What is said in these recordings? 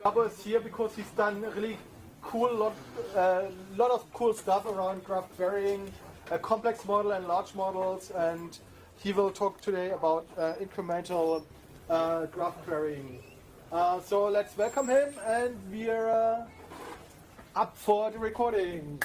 Gabo is here because he's done really cool, lot of cool stuff around graph querying, a complex model and large models, and he will talk today about incremental graph querying. So let's welcome him, and we're up for the recording.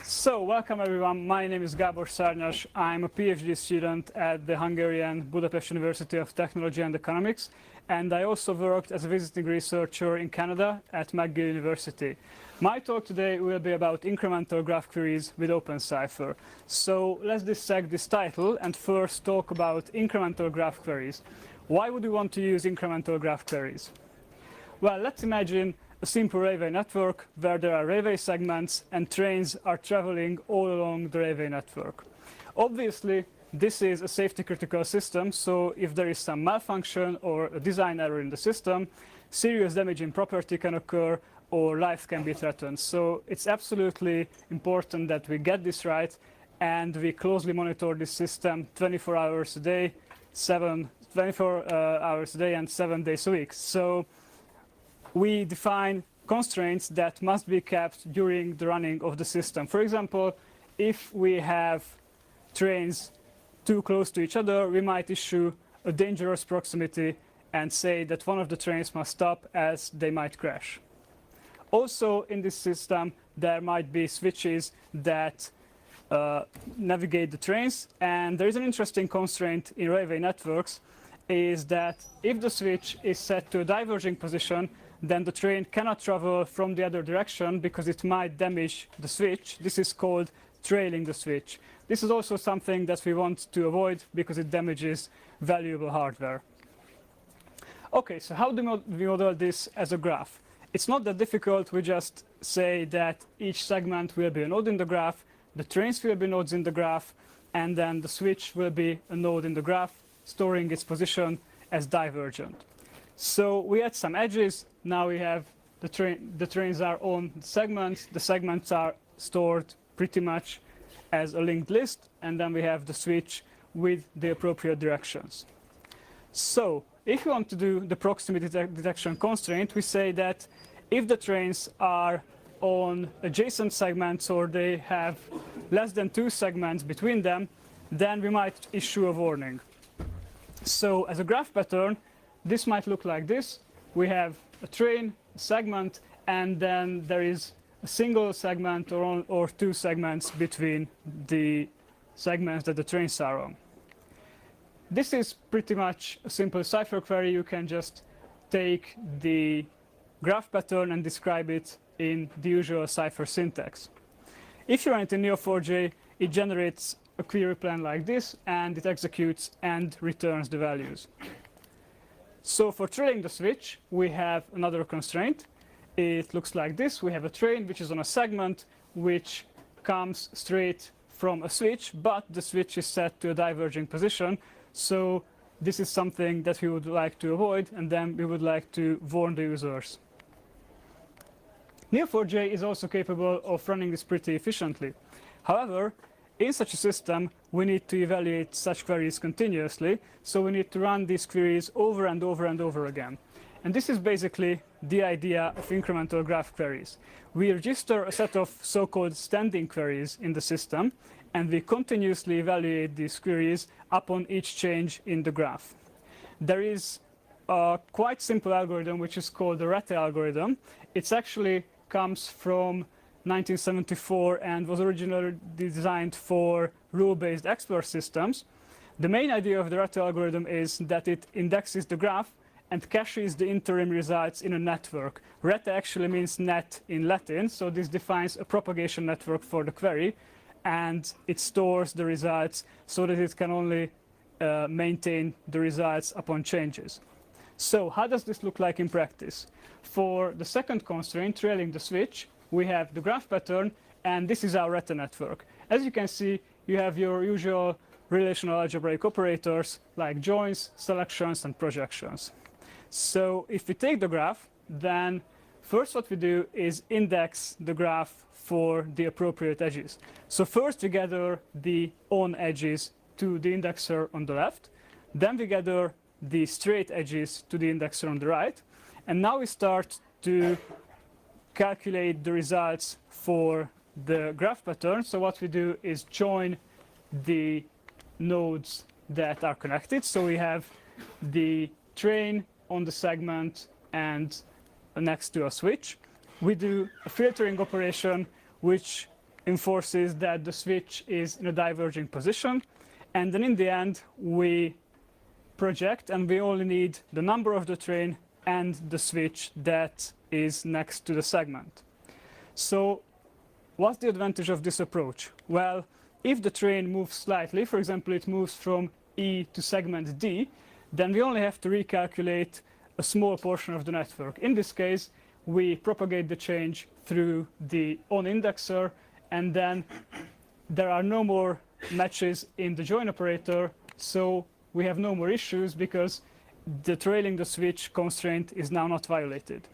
So, welcome everyone. My name is Gábor Szárnyas. I'm a PhD student at the Hungarian Budapest University of Technology and Economics, and I also worked as a visiting researcher in Canada at McGill University. My talk today will be about incremental graph queries with openCypher. So, let's dissect this title and first talk about incremental graph queries. Why would you want to use incremental graph queries? Well, let's imagine a simple railway network where there are railway segments and trains are traveling all along the railway network. Obviously, this is a safety critical system, so if there is some malfunction or a design error in the system, serious damage in property can occur or life can be threatened. So it's absolutely important that we get this right and we closely monitor this system 24 hours a day, 24 hours a day and 7 days a week. So we define constraints that must be kept during the running of the system. For example, if we have trains too close to each other, we might issue a dangerous proximity and say that one of the trains must stop as they might crash. Also, in this system, there might be switches that navigate the trains, and there is an interesting constraint in railway networks is that if the switch is set to a diverging position, then the train cannot travel from the other direction because it might damage the switch. This is called trailing the switch. This is also something that we want to avoid because it damages valuable hardware. Okay, so how do we model this as a graph? It's not that difficult. We just say that each segment will be a node in the graph, the trains will be nodes in the graph, and then the switch will be a node in the graph, storing its position as divergent. So we add some edges. Now we have the trains are on segments. The segments are stored pretty much as a linked list. And then we have the switch with the appropriate directions. So if you want to do the proximity detection constraint, we say that if the trains are on adjacent segments or they have less than 2 segments between them, then we might issue a warning. So as a graph pattern, this might look like this. We have a train, a segment, and then there is a single segment or 2 segments between the segments that the trains are on. This is pretty much a simple Cypher query. You can just take the graph pattern and describe it in the usual Cypher syntax. If you run it in Neo4j, it generates a query plan like this, and it executes and returns the values. So for trailing the switch, we have another constraint. It looks like this. We have a train which is on a segment which comes straight from a switch, but the switch is set to a diverging position. So this is something that we would like to avoid, and then we would like to warn the users. Neo4j is also capable of running this pretty efficiently. However, in such a system, we need to evaluate such queries continuously, so we need to run these queries over and over and over again. And this is basically the idea of incremental graph queries. We register a set of so-called standing queries in the system, and we continuously evaluate these queries upon each change in the graph. There is a quite simple algorithm which is called the RETE algorithm. It actually comes from 1974 and was originally designed for rule-based expert systems. The main idea of the RETE algorithm is that it indexes the graph and caches the interim results in a network. RETE actually means net in Latin, so this defines a propagation network for the query, and it stores the results so that it can only maintain the results upon changes. So how does this look like in practice? For the second constraint, trailing the switch, we have the graph pattern, and this is our RETE network. As you can see, you have your usual relational algebraic operators like joins, selections, and projections. So if we take the graph, then first what we do is index the graph for the appropriate edges. So first we gather the on edges to the indexer on the left. Then we gather the straight edges to the indexer on the right. And now we start to calculate the results for the graph pattern. So what we do is join the nodes that are connected. So we have the train on the segment and next to a switch. We do a filtering operation which enforces that the switch is in a diverging position. And then in the end, we project, and we only need the number of the train and the switch that is next to the segment. So what's the advantage of this approach? Well, if the train moves slightly, for example, it moves from E to segment D, then we only have to recalculate a small portion of the network. In this case, we propagate the change through the on indexer, and then there are no more matches in the join operator, so we have no more issues because the trailing the switch constraint is now not violated.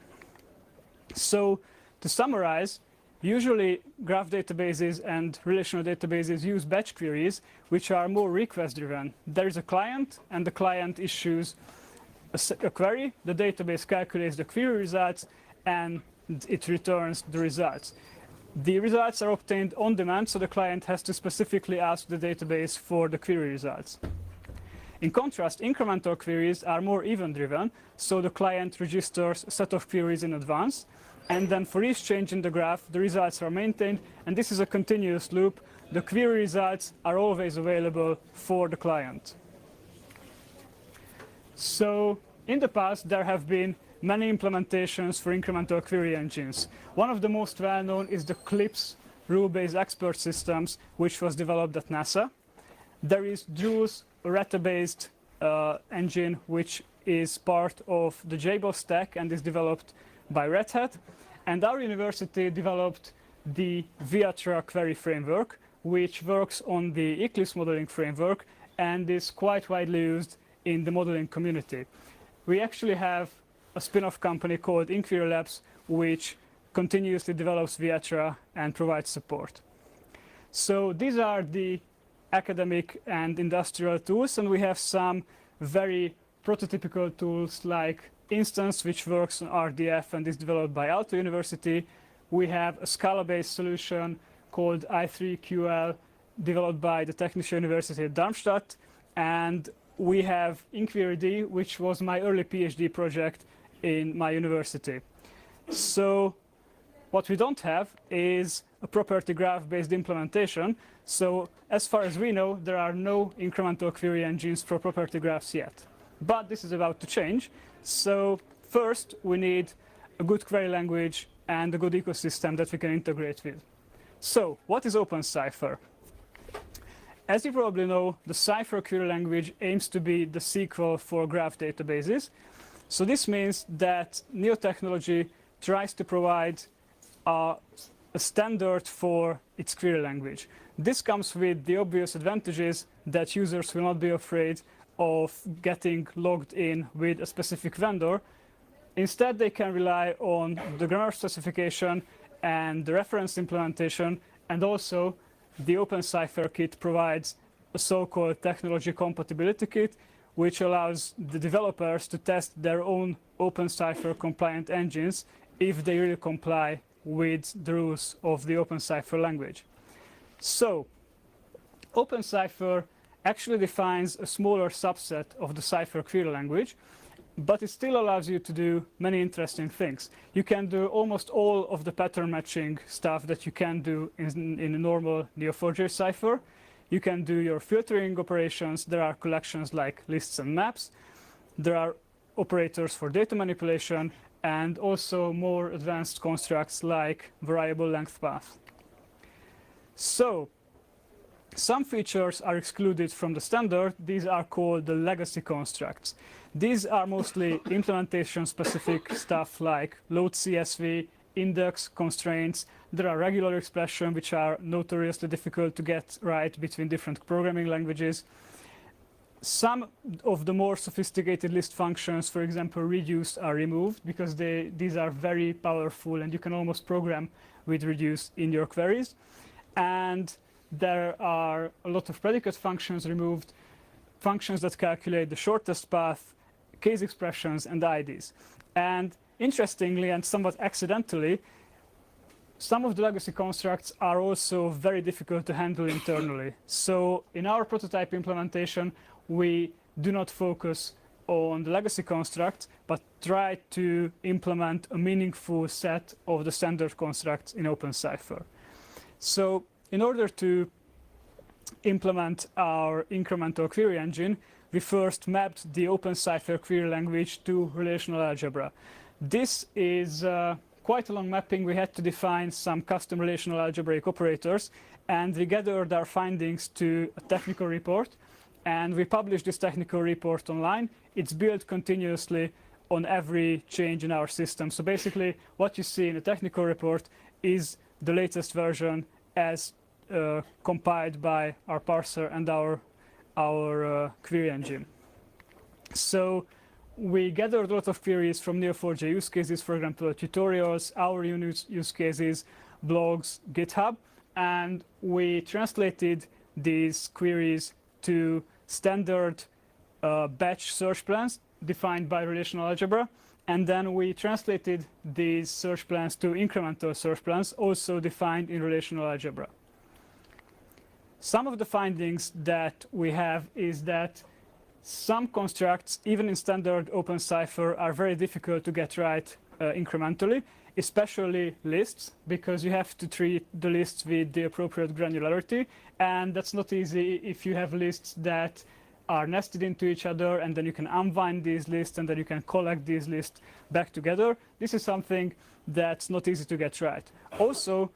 So to summarize, usually graph databases and relational databases use batch queries, which are more request driven. There is a client, and the client issues a query, the database calculates the query results, and it returns the results. The results are obtained on demand, so the client has to specifically ask the database for the query results. In contrast, incremental queries are more event-driven, so the client registers a set of queries in advance, and then for each change in the graph, the results are maintained, and this is a continuous loop. The query results are always available for the client. So in the past, there have been many implementations for incremental query engines. One of the most well-known is the CLIPS rule-based expert systems, which was developed at NASA. There is Drew's Reta-based engine, which is part of the JBoss stack and is developed by Red Hat. And our university developed the Viatra query framework, which works on the Eclipse modeling framework and is quite widely used in the modeling community. We actually have a spin-off company called Inquery Labs, which continuously develops Viatra and provides support. So these are the academic and industrial tools, and we have some very prototypical tools like Instance, which works on RDF and is developed by Aalto University. We have a Scala-based solution called i3QL, developed by the Technische University of Darmstadt. And we have InquiryD, which was my early PhD project in my university. So what we don't have is a property graph-based implementation. So as far as we know, there are no incremental query engines for property graphs yet. But this is about to change. So first, we need a good query language and a good ecosystem that we can integrate with. So what is openCypher? As you probably know, the Cypher query language aims to be the sequel for graph databases. So this means that Neo technology tries to provide a standard for its query language. This comes with the obvious advantages that users will not be afraid of getting logged in with a specific vendor. Instead, they can rely on the grammar specification and the reference implementation, and also the openCypher kit provides a so-called technology compatibility kit, which allows the developers to test their own openCypher compliant engines if they really comply with the rules of the openCypher language. So openCypher actually defines a smaller subset of the Cypher query language, but it still allows you to do many interesting things. You can do almost all of the pattern matching stuff that you can do in a normal Neo4j Cypher. You can do your filtering operations. There are collections like lists and maps. There are operators for data manipulation, and also more advanced constructs like variable length path. So some features are excluded from the standard. These are called the legacy constructs. These are mostly implementation-specific stuff like load CSV, index, constraints. There are regular expressions, which are notoriously difficult to get right between different programming languages. Some of the more sophisticated list functions, for example, reduce, are removed because these are very powerful and you can almost program with reduce in your queries. And there are a lot of predicate functions removed. functions that calculate the shortest path, case expressions, and IDs. And interestingly, and somewhat accidentally, some of the legacy constructs are also very difficult to handle internally. So in our prototype implementation, we do not focus on the legacy construct, but try to implement a meaningful set of the standard constructs in openCypher. So in order to implement our incremental query engine, we first mapped the openCypher query language to relational algebra. This is quite a long mapping. We had to define some custom relational algebraic operators, and we gathered our findings to a technical report, and we published this technical report online. It's built continuously on every change in our system. So basically, what you see in the technical report is the latest version as compiled by our parser and our query engine. So we gathered a lot of queries from Neo4j use cases, for example, tutorials, our use cases, blogs, GitHub, and we translated these queries to standard batch search plans defined by relational algebra, and then we translated these search plans to incremental search plans, also defined in relational algebra. Some of the findings that we have is that some constructs, even in standard openCypher, are very difficult to get right incrementally, especially lists, because you have to treat the lists with the appropriate granularity, and that's not easy if you have lists that are nested into each other, and then you can unwind these lists, and then you can collect these lists back together. This is something that's not easy to get right. Also,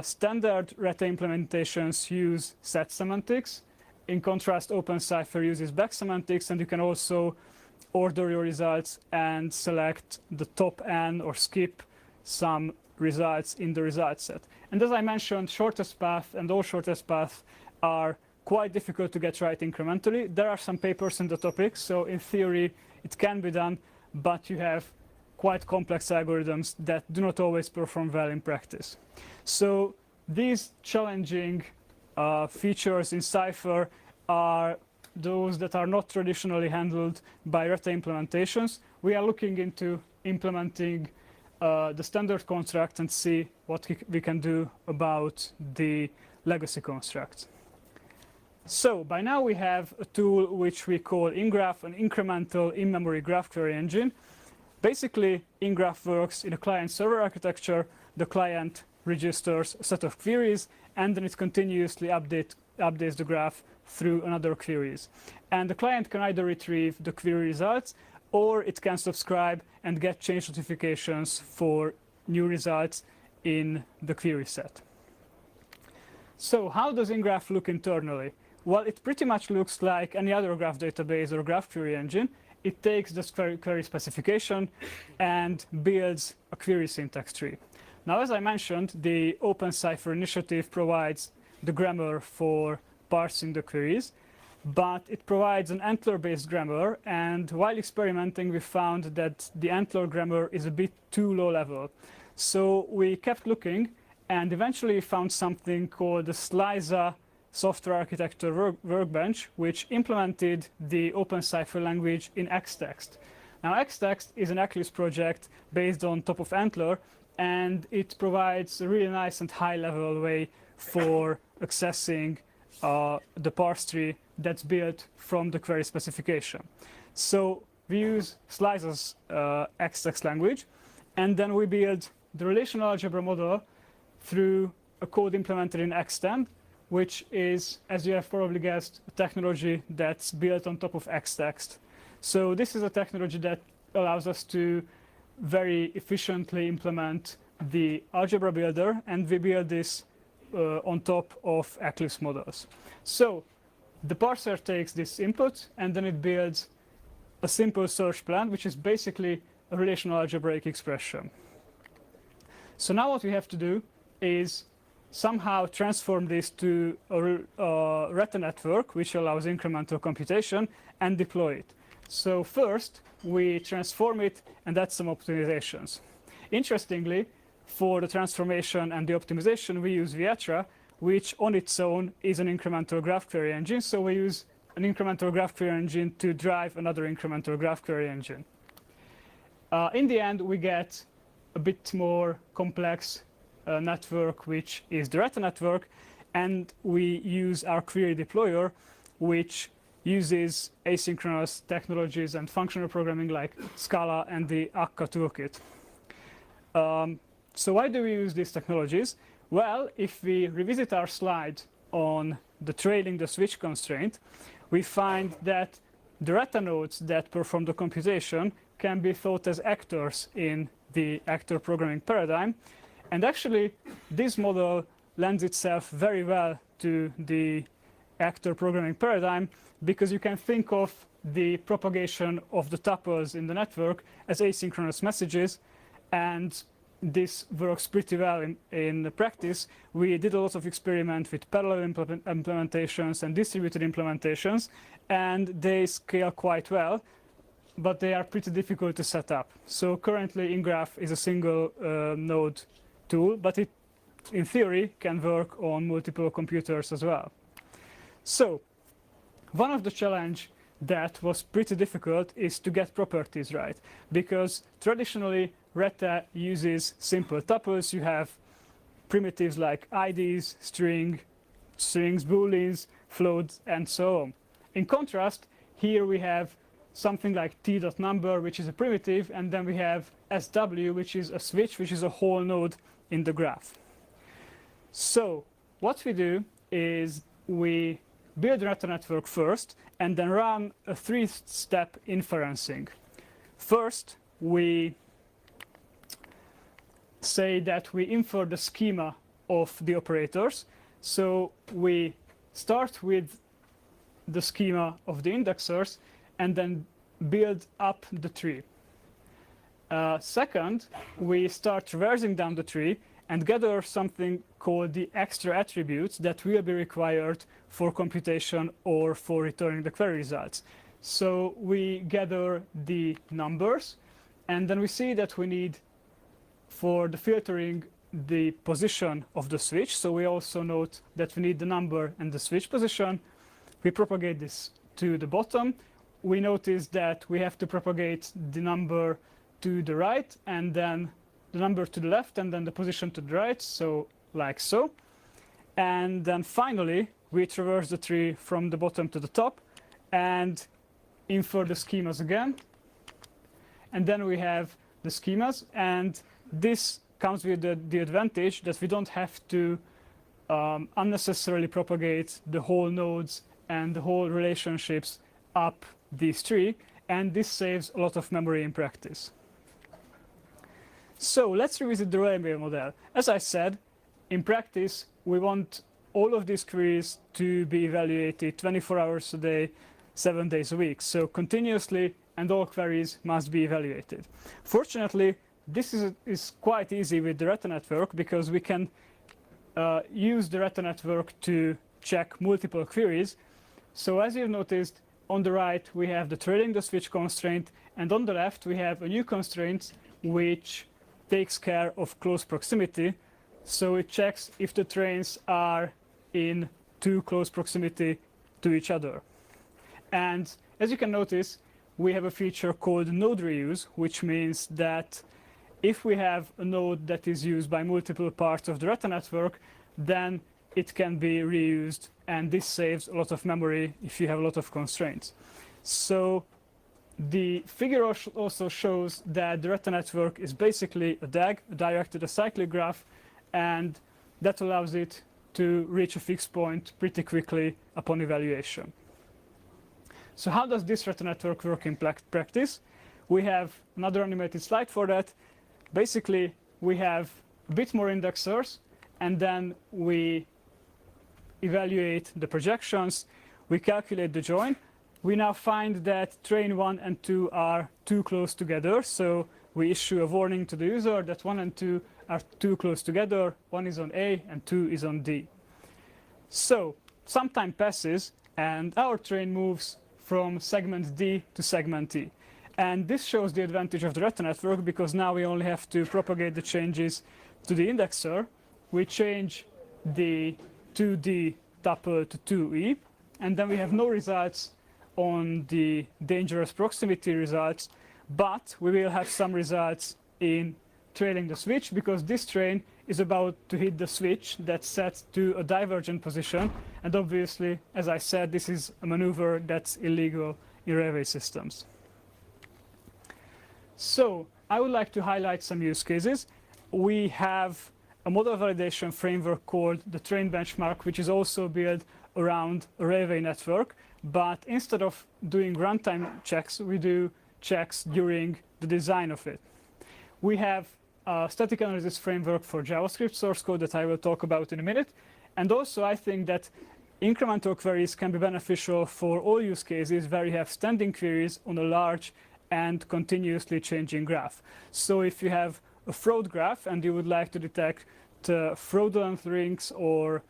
standard Rete implementations use set semantics. In contrast, openCypher uses back semantics, and you can also order your results and select the top n or skip some results in the result set. And as I mentioned, shortest path and all shortest paths are quite difficult to get right incrementally. There are some papers in the topic, so in theory it can be done, but you have quite complex algorithms that do not always perform well in practice. So these challenging features in Cypher are those that are not traditionally handled by Rete implementations. We are looking into implementing the standard construct and see what we can do about the legacy constructs. So by now we have a tool which we call InGraph, an incremental in-memory graph query engine. Basically, InGraph works in a client-server architecture. The client registers a set of queries, and then it continuously updates the graph through another queries. And the client can either retrieve the query results, or it can subscribe and get change notifications for new results in the query set. So how does InGraph look internally? Well, it pretty much looks like any other graph database or graph query engine. It takes the query specification and builds a query syntax tree. Now, as I mentioned, the openCypher initiative provides the grammar for parsing the queries, but it provides an ANTLR-based grammar, and while experimenting, we found that the ANTLR grammar is a bit too low level. So we kept looking and eventually found something called the Sliza software architecture workbench, which implemented the openCypher language in Xtext. Now, Xtext is an Eclipse project based on top of ANTLR, and it provides a really nice and high-level way for accessing the parse tree that's built from the query specification. So we use Sliza's Xtext language, and then we build the relational algebra model through a code implemented in Xtend, which is, as you have probably guessed, a technology that's built on top of Xtext. So this is a technology that allows us to very efficiently implement the algebra builder, and we build this on top of Eclipse models. So the parser takes this input, and then it builds a simple search plan, which is basically a relational algebraic expression. So now what we have to do is somehow transform this to a Rete network, which allows incremental computation, and deploy it. So first, we transform it and add some optimizations. Interestingly, for the transformation and the optimization, we use Vietra, which on its own is an incremental graph query engine. So we use an incremental graph query engine to drive another incremental graph query engine. In the end, we get a bit more complex network, which is the Reta network, and we use our query deployer, which uses asynchronous technologies and functional programming like Scala and the Akka toolkit. So why do we use these technologies? Well, if we revisit our slide on the trailing the switch constraint, we find that the Reta nodes that perform the computation can be thought as actors in the actor programming paradigm. And actually, this model lends itself very well to the actor programming paradigm, because you can think of the propagation of the tuples in the network as asynchronous messages, and this works pretty well in practice. We did a lot of experiment with parallel implementations and distributed implementations, and they scale quite well, but they are pretty difficult to set up. So currently, InGraph is a single node tool, but it, in theory, can work on multiple computers as well. So one of the challenge that was pretty difficult is to get properties right, because traditionally Reta uses simple tuples. You have primitives like IDs, strings, booleans, floats, and so on. In contrast, here we have something like t.number, which is a primitive, and then we have SW, which is a switch, which is a whole node in the graph. So what we do is we build a Reta network first, and then run a three-step inferencing. First, we say that we infer the schema of the operators. So we start with the schema of the indexers and then build up the tree. Second, we start traversing down the tree and gather something called the extra attributes that will be required for computation or for returning the query results. So we gather the numbers, and then we see that we need, for the filtering, the position of the switch. So we also note that we need the number and the switch position. We propagate this to the bottom. We notice that we have to propagate the number to the right, and then the number to the left, and then the position to the right, so like so. And then finally, we traverse the tree from the bottom to the top and infer the schemas again. And then we have the schemas, and this comes with the advantage that we don't have to unnecessarily propagate the whole nodes and the whole relationships up this tree, and this saves a lot of memory in practice. So let's revisit the railway model. As I said, in practice, we want all of these queries to be evaluated 24 hours a day, 7 days a week. So continuously, and all queries must be evaluated. Fortunately, this is quite easy with the Reta network, because we can use the Reta network to check multiple queries. So as you've noticed, on the right, we have the trailing the switch constraint, and on the left, we have a new constraint which takes care of close proximity. So it checks if the trains are in too close proximity to each other. And as you can notice, we have a feature called node reuse, which means that if we have a node that is used by multiple parts of the Reta network, then it can be reused, and this saves a lot of memory if you have a lot of constraints. So the figure also shows that the Reta network is basically a DAG, a directed acyclic graph, and that allows it to reach a fixed point pretty quickly upon evaluation. So how does this Reta network work in practice? We have another animated slide for that. Basically, we have a bit more indexers, and then we evaluate the projections. We calculate the join. We now find that train 1 and 2 are too close together, so we issue a warning to the user that 1 and 2 are too close together. 1 is on A and 2 is on D. So some time passes, and our train moves from segment D to segment E. And this shows the advantage of the Reta network, because now we only have to propagate the changes to the indexer. We change the 2D tuple to 2E, and then we have no results on the dangerous proximity results, but we will have some results in trailing the switch, because this train is about to hit the switch that's set to a divergent position, and obviously, as I said, this is a maneuver that's illegal in railway systems. So I would like to highlight some use cases. We have a model validation framework called the train benchmark, which is also built around a railway network, but instead of doing runtime checks, we do checks during the design of it. We have a static analysis framework for JavaScript source code that I will talk about in a minute. And also, I think that incremental queries can be beneficial for all use cases where you have standing queries on a large and continuously changing graph. So if you have a fraud graph and you would like to detect fraudulent links or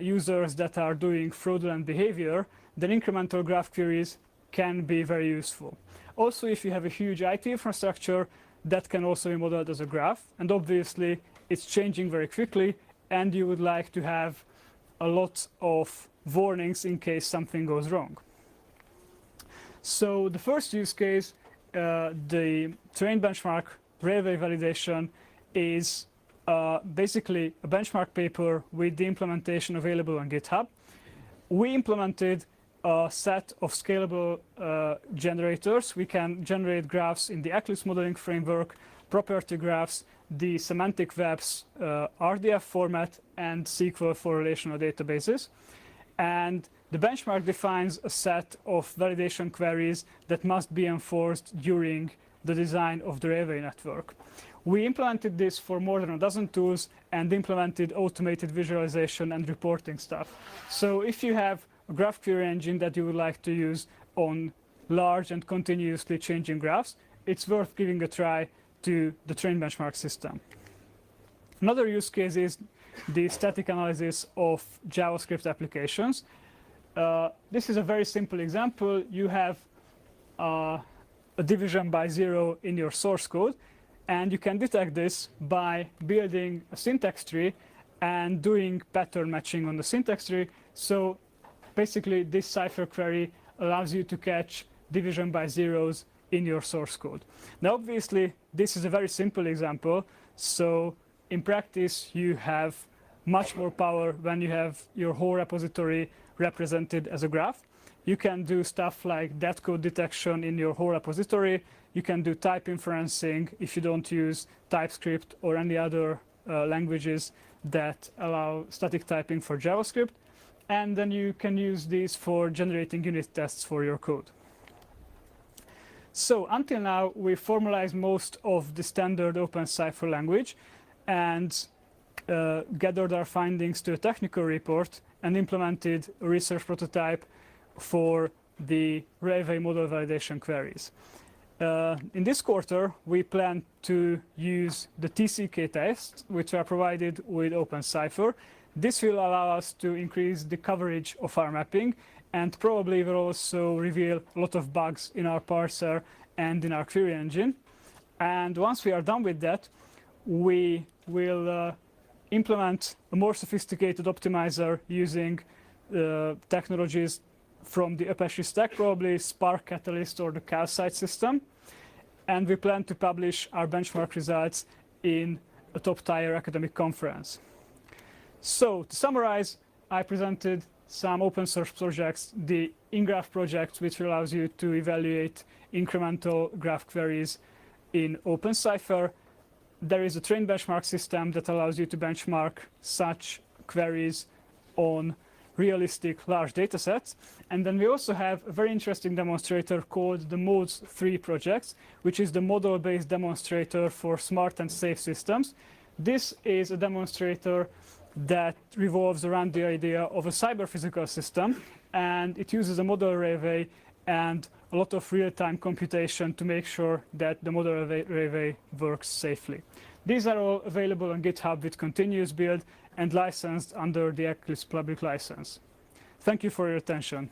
users that are doing fraudulent behavior, then incremental graph queries can be very useful. Also, if you have a huge IT infrastructure, that can also be modeled as a graph, and obviously it's changing very quickly, and you would like to have a lot of warnings in case something goes wrong. So the first use case, the train benchmark railway validation, is basically a benchmark paper with the implementation available on GitHub. We implemented a set of scalable generators. We can generate graphs in the Eclipse modeling framework, property graphs, the semantic webs, RDF format, and SQL for relational databases. And the benchmark defines a set of validation queries that must be enforced during the design of the railway network. We implemented this for more than a dozen tools and implemented automated visualization and reporting stuff. So if you have a graph query engine that you would like to use on large and continuously changing graphs, it's worth giving a try to the train benchmark system. Another use case is the static analysis of JavaScript applications. This is a very simple example. You have a division by 0 in your source code, and you can detect this by building a syntax tree and doing pattern matching on the syntax tree. So basically, this Cypher query allows you to catch division by zeros in your source code. Now, obviously, this is a very simple example. So in practice, you have much more power when you have your whole repository represented as a graph. You can do stuff like that code detection in your whole repository. You can do type inferencing if you don't use TypeScript or any other languages that allow static typing for JavaScript. And then you can use these for generating unit tests for your code. So until now, we formalized most of the standard openCypher language and gathered our findings to a technical report and implemented a research prototype for the railway model validation queries. In this quarter, we plan to use the TCK tests, which are provided with openCypher. This will allow us to increase the coverage of our mapping and probably will also reveal a lot of bugs in our parser and in our query engine. And once we are done with that, we will implement a more sophisticated optimizer using technologies from the Apache stack, probably Spark Catalyst or the Calcite system. And we plan to publish our benchmark results in a top-tier academic conference. So to summarize, I presented some open source projects, the InGraph project, which allows you to evaluate incremental graph queries in openCypher. There is a train benchmark system that allows you to benchmark such queries on realistic large data sets. And then we also have a very interesting demonstrator called the Modes 3 project, which is the model-based demonstrator for smart and safe systems. This is a demonstrator that revolves around the idea of a cyber-physical system, and it uses a model railway and a lot of real-time computation to make sure that the model railway works safely. These are all available on GitHub with continuous build and licensed under the Eclipse public license. Thank you for your attention.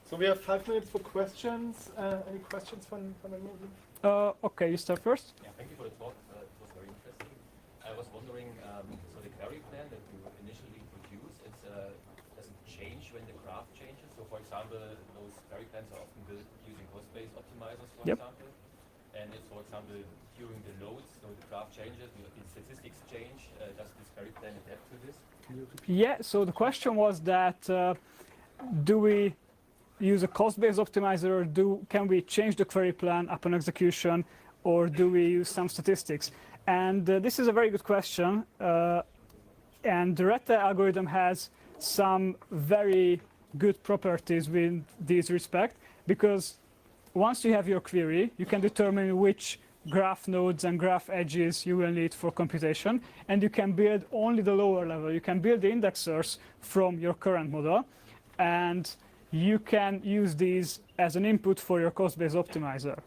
So we have 5 minutes for questions. Any questions from anyone? Okay, you start first. Yeah, thank you for the talk. It was very interesting. I was wondering, so the query plan that you initially produce, does it change when the graph changes? So for example, those query plans are often built using host-based optimizers, for example. And if, for example, during the loads, so the graph changes, the statistics change, does this query plan adapt to this? Yeah, so the question was that do we use a cost-based optimizer, or can we change the query plan upon execution, or do we use some statistics? And this is a very good question. And the Rete algorithm has some very good properties with this respect, because once you have your query, you can determine which graph nodes and graph edges you will need for computation, and you can build only the lower level. You can build the indexers from your current model, and you can use these as an input for your cost-based optimizer.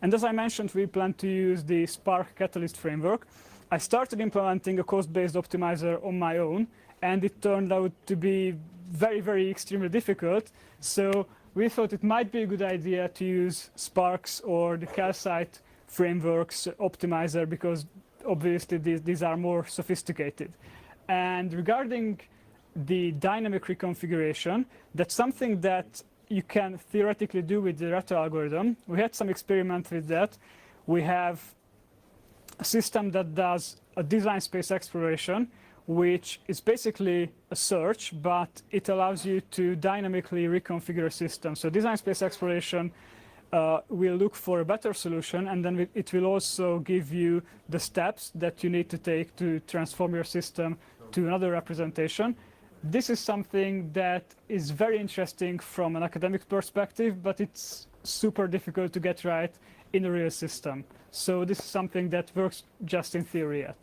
And as I mentioned, we plan to use the Spark Catalyst framework. I started implementing a cost-based optimizer on my own, and it turned out to be very, very extremely difficult. So we thought it might be a good idea to use Sparks or the Calcite frameworks optimizer, because obviously these are more sophisticated. And regarding the dynamic reconfiguration, that's something that you can theoretically do with the Rete algorithm. We had some experiment with that. We have a system that does a design space exploration, which is basically a search, but it allows you to dynamically reconfigure a system. So design space exploration will look for a better solution, and then it will also give you the steps that you need to take to transform your system to another representation. This is something that is very interesting from an academic perspective, but it's super difficult to get right in a real system. So this is something that works just in theory yet.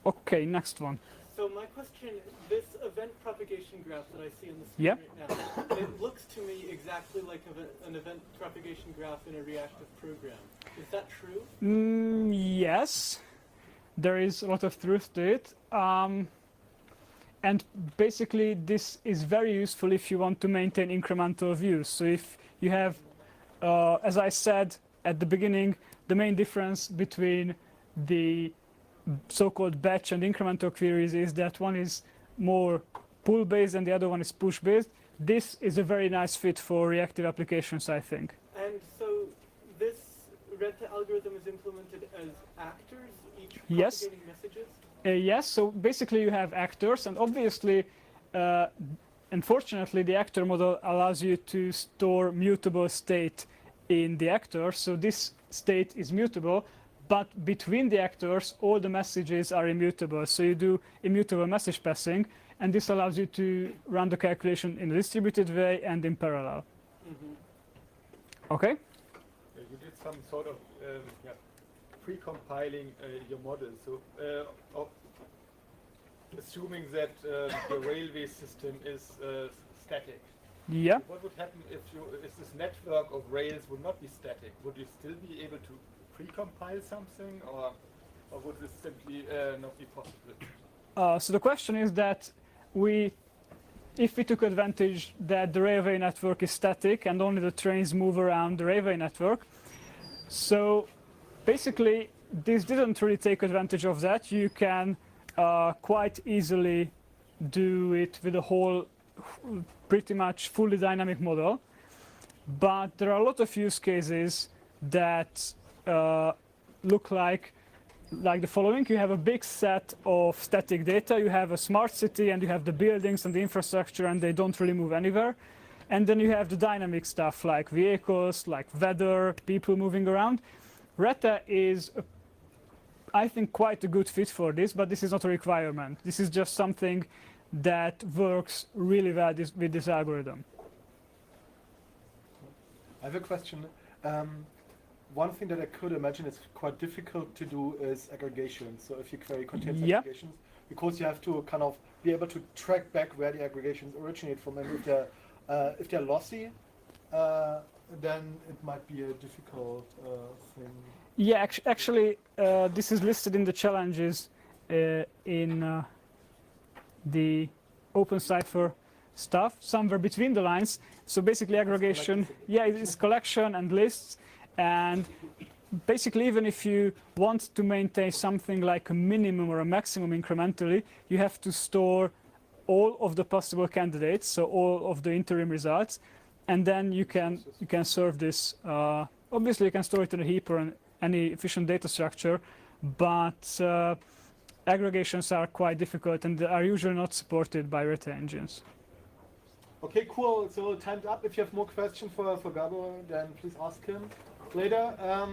Okay, next one. So my question, this event propagation graph that I see on the screen right now, it looks to me exactly like an event propagation graph in a reactive program. Is that true? Yes, there is a lot of truth to it. And basically, this is very useful if you want to maintain incremental views. So if you have, as I said at the beginning, the main difference between the so-called batch and incremental queries is that one is more pull-based and the other one is push-based. This is a very nice fit for reactive applications, I think. And so this Rete algorithm is implemented as actors, each propagating messages? Yes, so basically you have actors, and obviously, unfortunately, the actor model allows you to store mutable state in the actor. So this state is mutable, but between the actors, all the messages are immutable. So you do immutable message passing, and this allows you to run the calculation in a distributed way and in parallel. Okay? You did some sort of pre-compiling your model. So assuming that the railway system is static. Yeah. What would happen if this network of rails would not be static? Would you still be able to pre-compile something, or would this simply not be possible? So the question is that if we took advantage that the railway network is static and only the trains move around the railway network, so basically this didn't really take advantage of that. You can quite easily do it with a whole pretty much fully dynamic model, but there are a lot of use cases that look like the following. You have a big set of static data. You have a smart city, and you have the buildings and the infrastructure, and they don't really move anywhere. And then you have the dynamic stuff like vehicles, like weather, people moving around. Rete is, I think, quite a good fit for this, but this is not a requirement. This is just something that works really well with this algorithm. I have a question. One thing that I could imagine is quite difficult to do is aggregation. So if your query contains aggregations, because you have to kind of be able to track back where the aggregations originate from, and if they're lossy, then it might be a difficult thing. Yeah, actually, this is listed in the challenges in the openCypher stuff, somewhere between the lines. So basically aggregation, it's collection and lists, and basically, even if you want to maintain something like a minimum or a maximum incrementally, you have to store all of the possible candidates, so all of the interim results, and then you can serve this. Obviously, you can store it in a heap or in any efficient data structure, but aggregations are quite difficult and are usually not supported by Rete engines. Okay, cool. So time's up. If you have more questions for Gabo, then please ask him later.